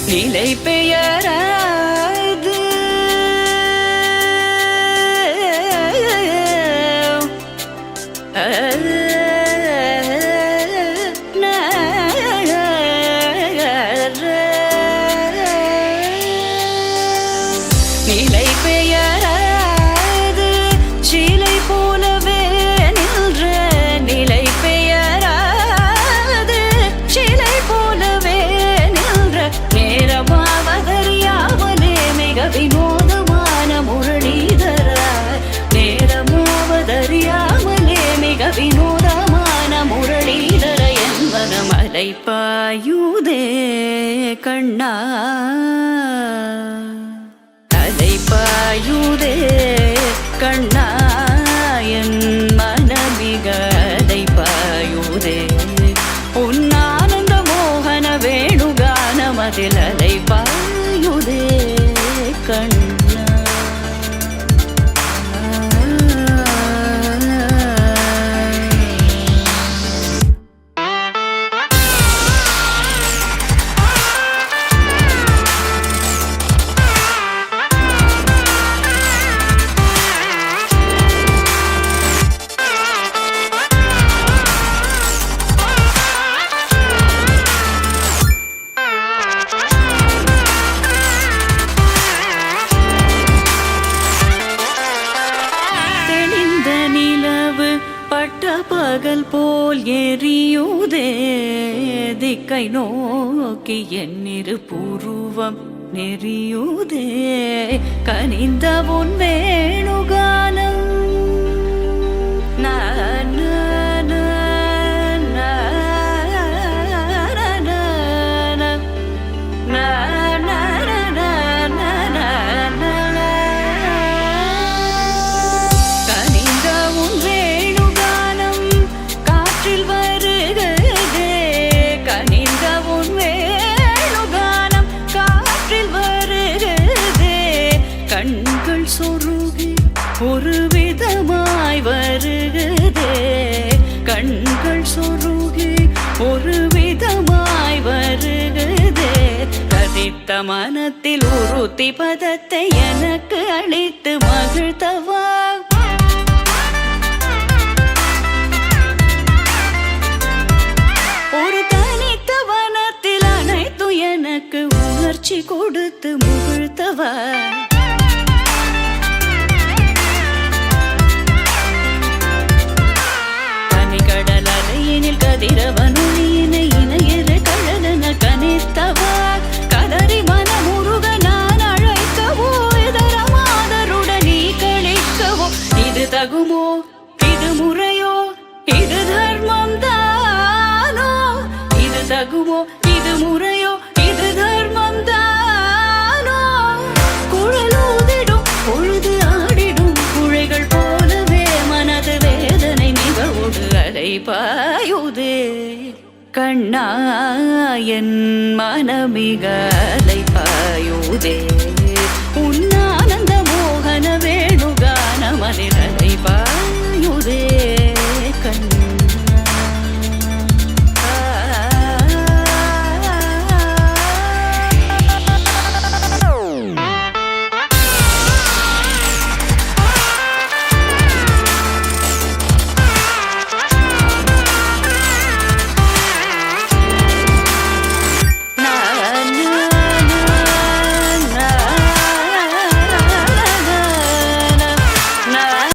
நிலை பெயராது நிலை பெயராது சிலை போலவே நின்ற நிலை பெயராது சிலை போலவே நின்ற நேரமாவதறியாமலே மிக வினோதமான முரளிதர நேரமாவதறியாமலே மிக வினோதமான முரளிதர என்பன மலை பாயுதே கண்ணா பாயுதே கண்ணா என் மனமிக அலை பாயுதே உன்னானந்த மோகன வேணுகானமதில் அலை பாயுதே கண்ணா பகல் போல் எரியுதே திக்கை நோக்கி என்னிரு பூர்வம் நெறியுதே கனிந்த உன் வேணுகானம் கண்கள் சொருகி ஒரு விதமாய் வருகுதே கண்கள் சொருகி ஒரு விதமாய் வருகுதே கதித்த மனத்தில் உறுத்தி பதத்தை எனக்கு அளித்து மகிழ்த்தவா ஒரு தனித்த வனத்தில் அனைத்தும் எனக்கு உணர்ச்சி கொடுத்து முகிழ்த்தவா கதிரவனொளியினை இணையற கழலன கனித்தவா கதறி மனமுருக நான் அழைக்கவோ இதர மாதருடன் நீ கழிக்கவோ இது தகுமோ இது முறையோ இது தர்மம் தானோ இது தகுமோ இது முறையோ இது தர்மம் தானோ குழலூதிடும் பொழுது ஆடிடும் குழைகள் போலவே மனது வேதனை நிகழ்வோடு அலை பாயுதே கண்ணா என் மனமிக